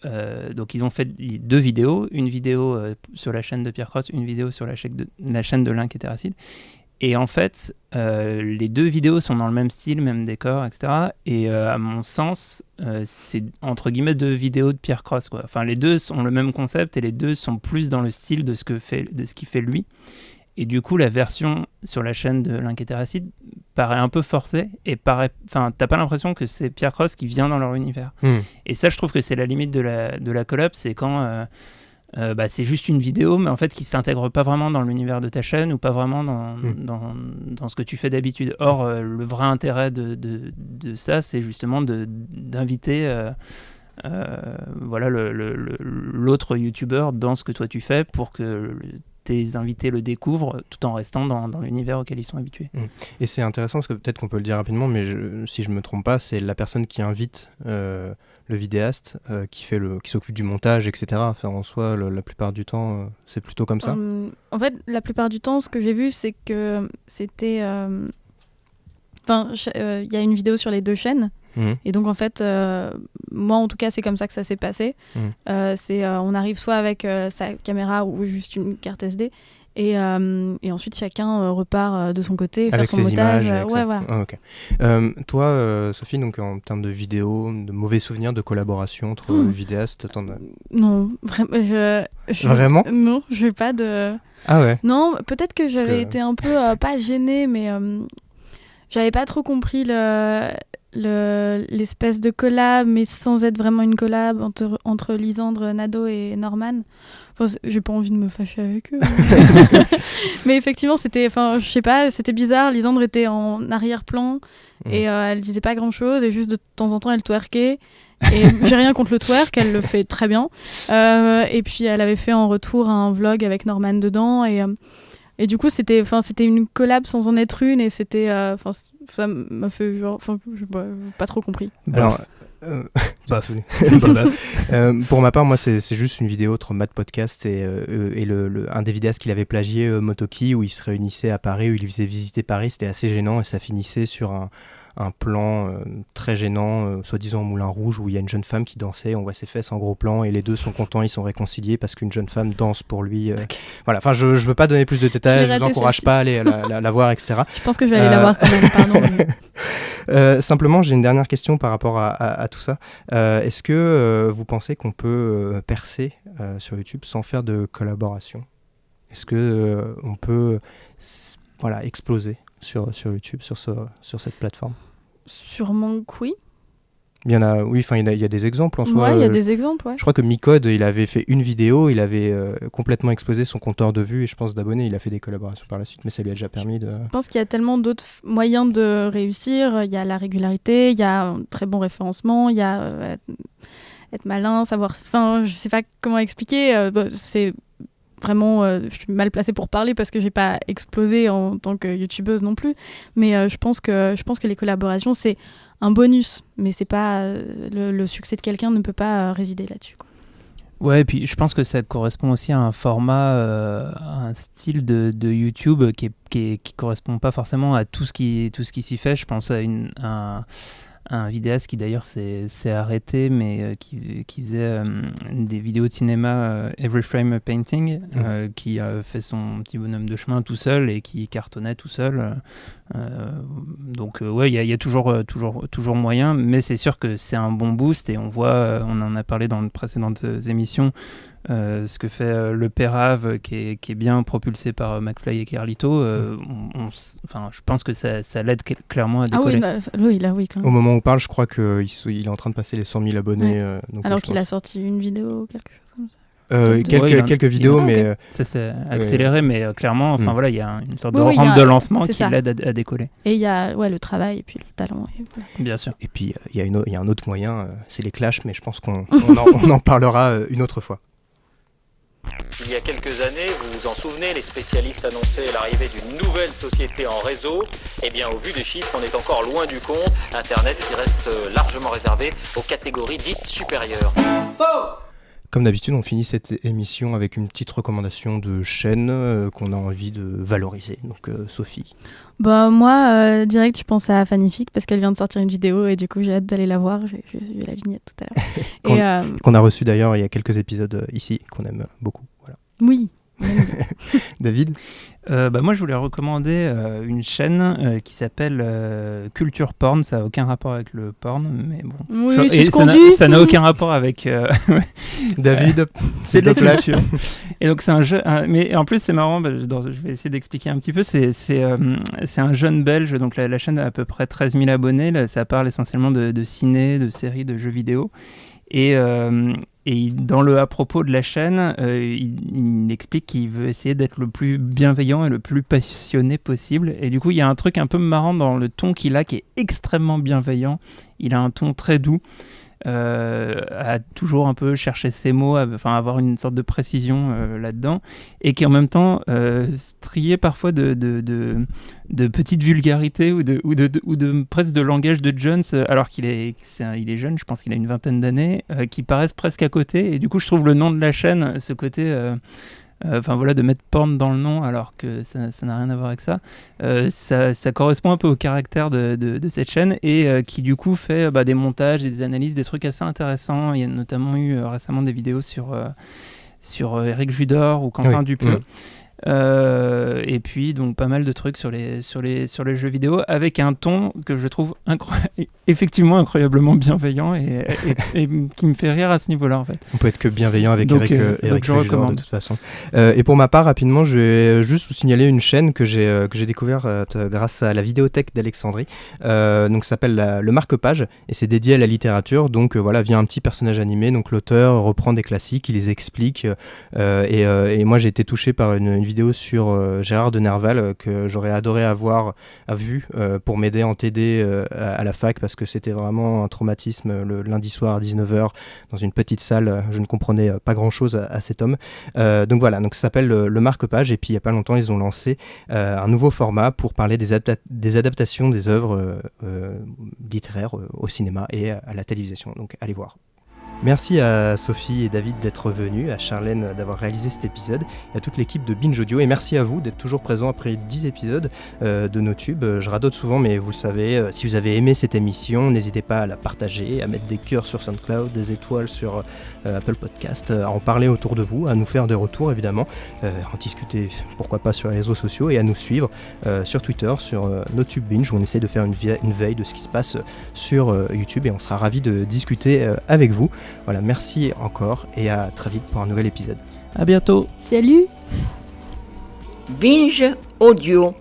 donc ils ont fait 2 vidéos, une vidéo sur la chaîne de Pierre Cross, une vidéo sur la chaîne de Link et Terracid. Et en fait, les 2 vidéos sont dans le même style, même décor, etc. Et à mon sens, c'est entre guillemets 2 vidéos de Pierre Cross, quoi. Enfin, les 2 ont le même concept et les 2 sont plus dans le style de ce qu'il fait lui. Et du coup, la version sur la chaîne de Link et Terracid paraît un peu forcée et t'as pas l'impression que c'est Pierre Cross qui vient dans leur univers. Et ça, je trouve que c'est la limite de la collab, c'est quand c'est juste une vidéo, mais en fait qui s'intègre pas vraiment dans l'univers de ta chaîne ou pas vraiment dans ce que tu fais d'habitude. Or, le vrai intérêt de ça, c'est justement d'inviter l'autre youtubeur dans ce que toi tu fais pour que tes invités le découvrent tout en restant dans l'univers auquel ils sont habitués. Et c'est intéressant parce que peut-être qu'on peut le dire rapidement, mais si je me trompe pas, c'est la personne qui invite le vidéaste qui s'occupe du montage, etc. Enfin, en soi, la plupart du temps, c'est plutôt comme ça. En fait, la plupart du temps, ce que j'ai vu, c'est que c'était... il y a une vidéo sur les 2 chaînes. Et donc en fait, moi en tout cas c'est comme ça que ça s'est passé. On arrive soit avec sa caméra ou juste une carte SD et ensuite chacun repart de son côté avec faire son montage. Voilà. Okay. Toi Sophie, donc en termes de vidéos, de mauvais souvenirs de collaboration entre vidéastes, t'en as... Non, vraiment. Vraiment Non, je vais pas de... Ah ouais. Non, peut-être que j'avais été un peu pas gênée, mais j'avais pas trop compris l'espèce de collab, mais sans être vraiment une collab entre Lisandre, Nado et Norman. Enfin, j'ai pas envie de me fâcher avec eux. Mais effectivement, c'était bizarre. Lisandre était en arrière-plan et elle disait pas grand-chose et juste de temps en temps, elle twerkait. Et j'ai rien contre le twerk, elle le fait très bien. Et puis, elle avait fait en retour un vlog avec Norman dedans et du coup, c'était une collab sans en être une et c'était... ça m'a fait genre... j'ai pas trop compris. Alors... pour ma part, moi, c'est juste une vidéo entre Mad Podcast et un des vidéastes qu'il avait plagié, Motoki, où ils se réunissaient à Paris, où il lui faisait visiter Paris. C'était assez gênant et ça finissait sur un plan très gênant, soi-disant au Moulin Rouge, où il y a une jeune femme qui dansait, on voit ses fesses en gros plan et les deux sont contents, ils sont réconciliés parce qu'une jeune femme danse pour lui. Voilà, enfin je veux pas donner plus de détails, je vous encourage pas à aller la voir, etc. Je pense que je vais aller la voir quand même, pardon. Simplement, j'ai une dernière question par rapport à tout ça. Est-ce que vous pensez qu'on peut percer sur YouTube sans faire de collaboration ? Est-ce que on peut exploser sur YouTube, sur cette plateforme? Sûrement que oui. Il y en a, oui, enfin, il y a des exemples en soi. Ouais, il y a des exemples, ouais. Je crois que Micode, il avait fait une vidéo, il avait complètement explosé son compteur de vues et je pense d'abonnés. Il a fait des collaborations par la suite, mais ça lui a déjà permis de. Je pense qu'il y a tellement d'autres moyens de réussir. Il y a la régularité, il y a un très bon référencement, il y a être malin, savoir. Enfin, je sais pas comment expliquer. C'est vraiment, je suis mal placée pour parler parce que j'ai pas explosé en tant que youtubeuse non plus. Mais je pense que les collaborations c'est un bonus, mais c'est pas le succès de quelqu'un ne peut pas résider là-dessus, quoi. Ouais, et puis je pense que ça correspond aussi à un format, à un style de YouTube qui correspond pas forcément à tout ce qui s'y fait. Je pense à un vidéaste qui d'ailleurs s'est arrêté, mais qui faisait des vidéos de cinéma, Every Frame Painting, qui fait son petit bonhomme de chemin tout seul et qui cartonnait tout seul. Donc ouais, il y a toujours moyen, mais c'est sûr que c'est un bon boost et on voit, on en a parlé dans de précédentes émissions, ce que fait le Pérave qui est bien propulsé par McFly et Carlito. Enfin, je pense que ça l'aide clairement à décoller. Oui, quand même. Au moment où on parle, je crois qu'il est en train de passer les 100 000 abonnés. Donc alors qu'il a sorti une vidéo ou quelque chose comme ça. Quelques vidéos, mais ça s'est accéléré, mais clairement, enfin voilà, il y a une sorte de Oui, rampe de lancement qui ça. l'aide à décoller. Et il y a le travail et puis le talent. Et voilà. Bien sûr. Et puis il y a un autre moyen, c'est les clashs, mais je pense qu'on en parlera une autre fois. Il y a quelques années, vous vous en souvenez, les spécialistes annonçaient l'arrivée d'une nouvelle société en réseau. Eh bien, au vu des chiffres, on est encore loin du compte. Internet qui reste largement réservé aux catégories dites supérieures. Faux! Comme d'habitude, on finit cette émission avec une petite recommandation de chaîne qu'on a envie de valoriser. Donc, Sophie. Bah, moi, direct, je pense à Fanific parce qu'elle vient de sortir une vidéo et du coup, j'ai hâte d'aller la voir. J'ai vu la vignette tout à l'heure. Qu'on a reçu d'ailleurs il y a quelques épisodes ici, qu'on aime beaucoup. Voilà. Oui. David? Moi, je voulais recommander une chaîne qui s'appelle Culture Porn. Ça n'a aucun rapport avec le porn, mais bon. Oui, c'est ce qu'on dit. Ça n'a aucun rapport avec. David, c'est de la culture. Et donc, c'est un jeu. Mais en plus, c'est marrant. Je vais essayer d'expliquer un petit peu. C'est un jeune Belge. Donc, la chaîne a à peu près 13 000 abonnés. Là, ça parle essentiellement de ciné, de séries, de jeux vidéo. Et dans le à propos de la chaîne, il explique qu'il veut essayer d'être le plus bienveillant et le plus passionné possible. Et du coup, il y a un truc un peu marrant dans le ton qu'il a qui est extrêmement bienveillant. Il a un ton très doux, à toujours un peu chercher ses mots, enfin avoir une sorte de précision là-dedans, et qui en même temps strié parfois de petites vulgarités ou de presque de langage de Jones, alors il est jeune, je pense qu'il a une vingtaine d'années, qui paraissent presque à côté. Et du coup, je trouve le nom de la chaîne, ce côté de mettre porn dans le nom alors que ça n'a rien à voir avec ça, ça correspond un peu au caractère de cette chaîne et qui du coup fait des montages et des analyses, des trucs assez intéressants. Il y a notamment eu récemment des vidéos sur Eric Judor ou Quentin Dupieux. Et puis donc pas mal de trucs sur les jeux vidéo avec un ton que je trouve effectivement incroyablement bienveillant et qui me fait rire à ce niveau-là en fait. On peut être que bienveillant avec Eric je recommande de toute façon. Et pour ma part rapidement, je vais juste vous signaler une chaîne que j'ai découvert grâce à la vidéothèque d'Alexandrie. Donc ça s'appelle le marque-page et c'est dédié à la littérature. Donc via un petit personnage animé. Donc l'auteur reprend des classiques, il les explique et moi j'ai été touché par une vidéo sur Gérard de Nerval que j'aurais adoré avoir vu pour m'aider en TD à la fac parce que c'était vraiment un traumatisme le lundi soir à 19h dans une petite salle. Je ne comprenais pas grand chose à cet homme. Donc ça s'appelle le marque-page et puis il n'y a pas longtemps ils ont lancé un nouveau format pour parler des adaptations des œuvres littéraires au cinéma et à la télévision. Donc allez voir. Merci à Sophie et David d'être venus, à Charlène d'avoir réalisé cet épisode, et à toute l'équipe de Binge Audio. Et merci à vous d'être toujours présents après 10 épisodes de nos tubes. Je radote souvent, mais vous le savez, si vous avez aimé cette émission, n'hésitez pas à la partager, à mettre des cœurs sur SoundCloud, des étoiles sur Apple Podcast, à en parler autour de vous, à nous faire des retours évidemment, en discuter pourquoi pas sur les réseaux sociaux et à nous suivre sur Twitter, sur nos tubes Binge, où on essaie de faire une veille de ce qui se passe sur YouTube et on sera ravis de discuter avec vous. Voilà, merci encore et à très vite pour un nouvel épisode. À bientôt. Salut. Binge Audio.